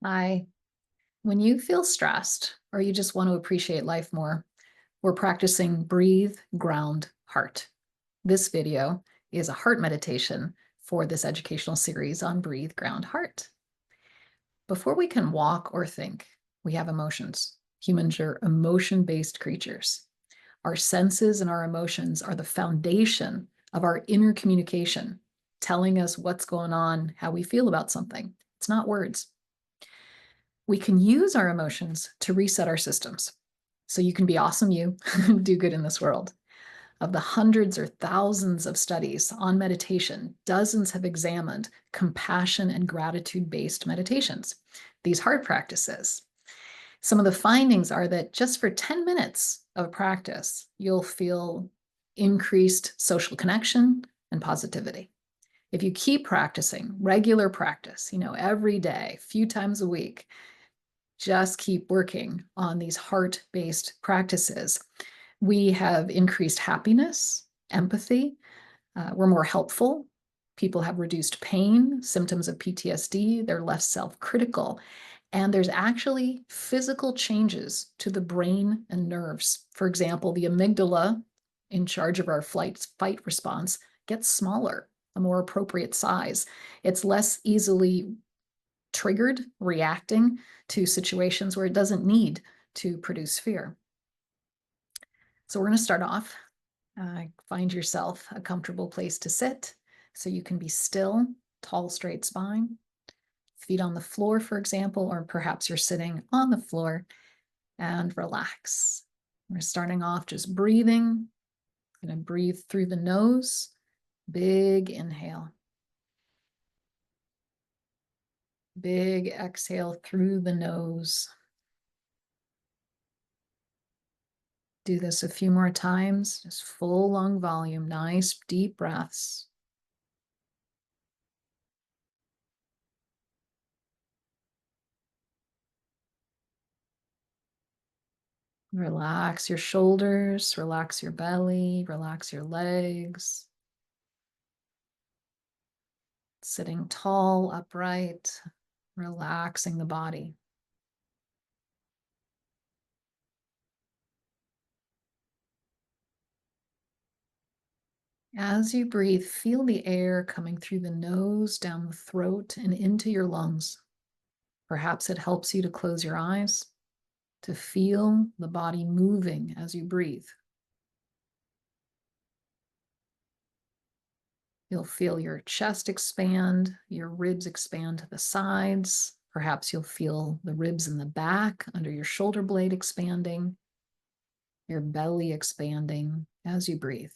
Hi. When you feel stressed or you just want to appreciate life more, we're practicing breathe, ground, heart. This video is a heart meditation for this educational series on breathe, ground, heart. Before we can walk or think, we have emotions. Humans are emotion-based creatures. Our senses and our emotions are the foundation of our inner communication, telling us what's going on, how we feel about something. It's not words. We can use our emotions to reset our systems. So you can be awesome, you do good in this world. Of the hundreds or thousands of studies on meditation, dozens have examined compassion and gratitude-based meditations, these heart practices. Some of the findings are that just for 10 minutes of practice, you'll feel increased social connection and positivity. If you keep practicing, regular practice, every day, a few times a week, just keep working on these heart-based practices. We have increased happiness, empathy. We're more helpful. People have reduced pain, symptoms of PTSD. They're less self-critical. And there's actually physical changes to the brain and nerves. For example, the amygdala, in charge of our fight response, gets smaller, a more appropriate size. It's less easily triggered, reacting to situations where it doesn't need to produce fear. So we're going to start off. Find yourself a comfortable place to sit so you can be still, tall, straight spine, feet on the floor, for example, or perhaps you're sitting on the floor, and relax. We're starting off just breathing. I'm going to breathe through the nose. Big inhale. Big exhale through the nose. Do this a few more times, just full lung volume, nice deep breaths. Relax your shoulders, relax your belly, relax your legs. Sitting tall, upright, relaxing the body. As you breathe, feel the air coming through the nose, down the throat, and into your lungs. Perhaps it helps you to close your eyes, to feel the body moving as you breathe. You'll feel your chest expand, your ribs expand to the sides. Perhaps you'll feel the ribs in the back under your shoulder blade expanding, your belly expanding as you breathe.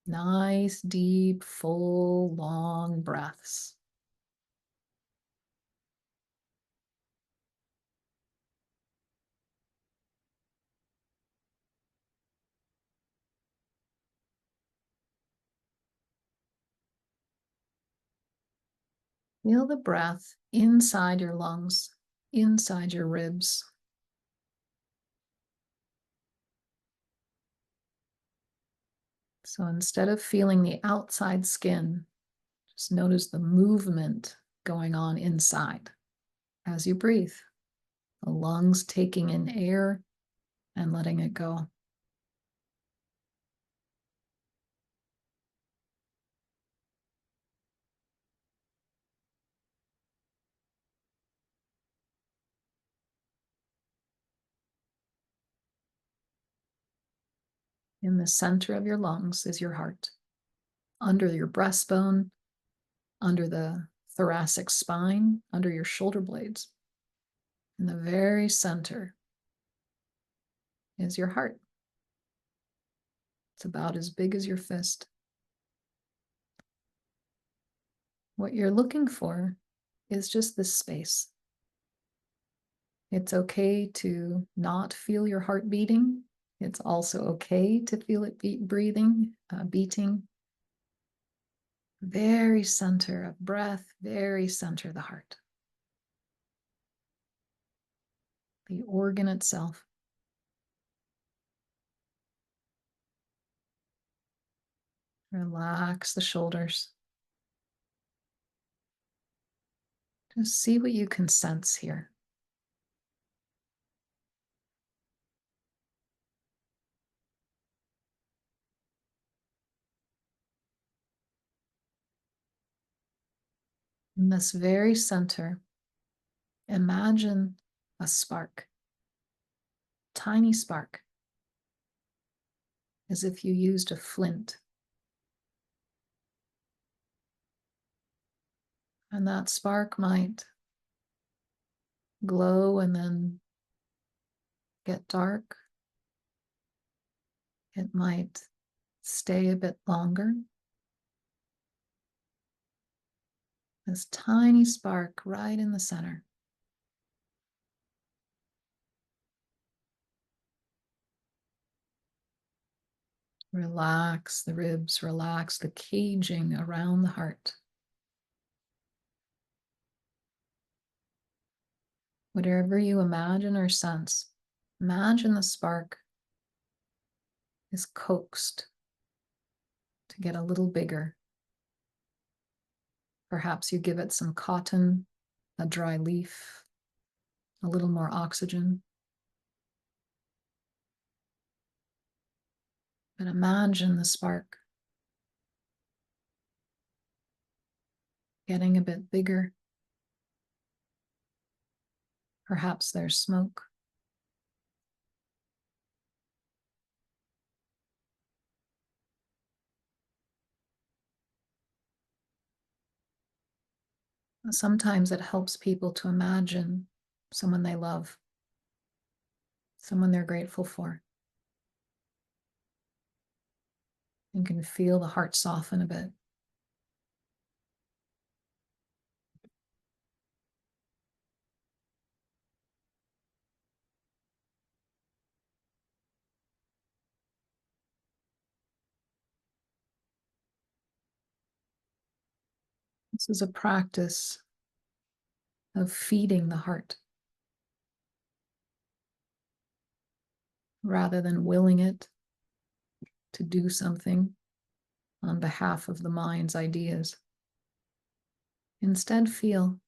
Nice, deep, full, long breaths. Feel the breath inside your lungs, inside your ribs. So instead of feeling the outside skin, just notice the movement going on inside as you breathe. The lungs taking in air and letting it go. In the center of your lungs is your heart. Under your breastbone, under the thoracic spine, under your shoulder blades. In the very center is your heart. It's about as big as your fist. What you're looking for is just this space. It's okay to not feel your heart beating. It's also okay to feel it beating. Very center of breath, very center of the heart. The organ itself. Relax the shoulders. Just see what you can sense here. In this very center, imagine a spark, tiny spark, as if you used a flint. And that spark might glow and then get dark. It might stay a bit longer. This tiny spark right in the center. Relax the ribs, relax the caging around the heart. Whatever you imagine or sense, imagine the spark is coaxed to get a little bigger. Perhaps you give it some cotton, a dry leaf, a little more oxygen. But imagine the spark getting a bit bigger. Perhaps there's smoke. Sometimes it helps people to imagine someone they love, someone they're grateful for. You can feel the heart soften a bit. This is a practice of feeding the heart rather than willing it to do something on behalf of the mind's ideas. Instead, feel.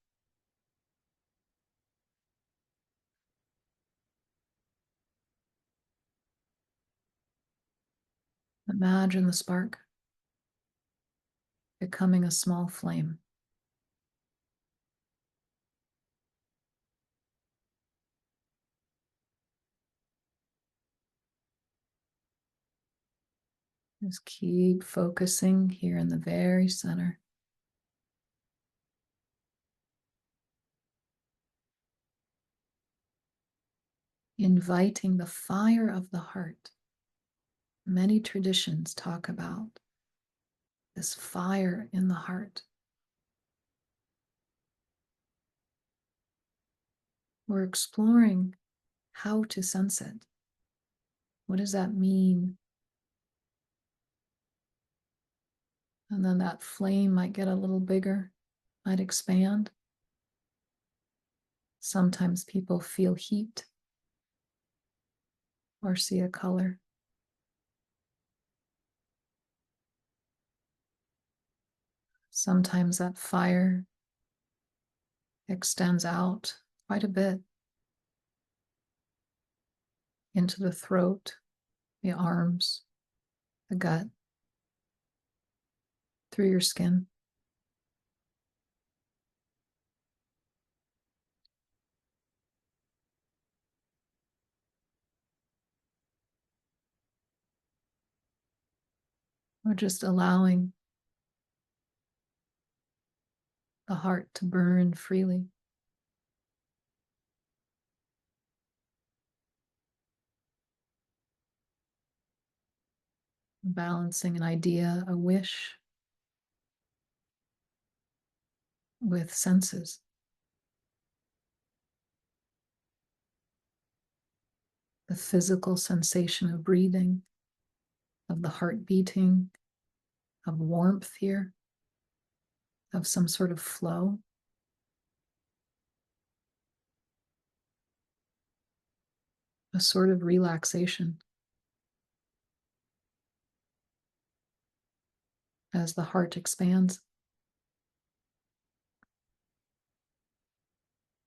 Imagine the spark becoming a small flame. Just keep focusing here in the very center. Inviting the fire of the heart. Many traditions talk about this fire in the heart. We're exploring how to sense it. What does that mean? And then that flame might get a little bigger, might expand. Sometimes people feel heat or see a color. Sometimes that fire extends out quite a bit into the throat, the arms, the gut, through your skin. Or just allowing the heart to burn freely. Balancing an idea, a wish, with senses. The physical sensation of breathing, of the heart beating, of warmth here, of some sort of flow. A sort of relaxation as the heart expands.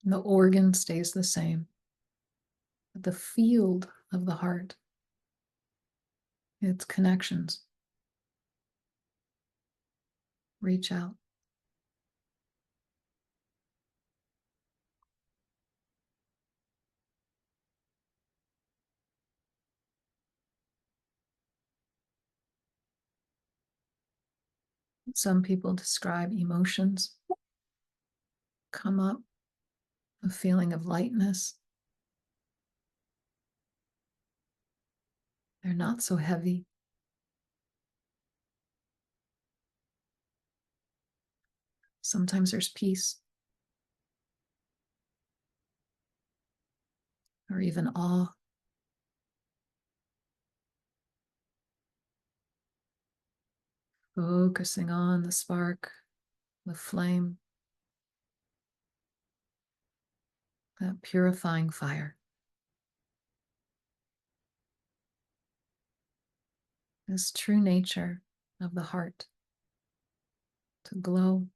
The organ stays the same. But the field of the heart, its connections, reach out. Some people describe emotions come up, a feeling of lightness. They're not so heavy. Sometimes there's peace or even awe. Focusing on the spark, the flame, that purifying fire. This true nature of the heart to glow.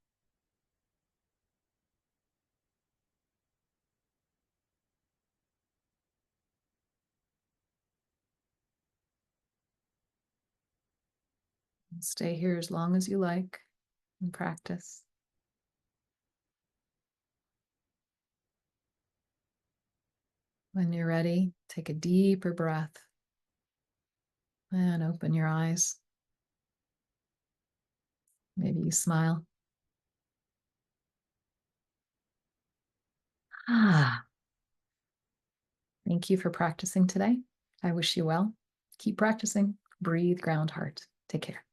Stay here as long as you like and practice. When you're ready, take a deeper breath and open your eyes. Maybe you smile. Ah, thank you for practicing today. I wish you well. Keep practicing. Breathe, ground, heart. Take care.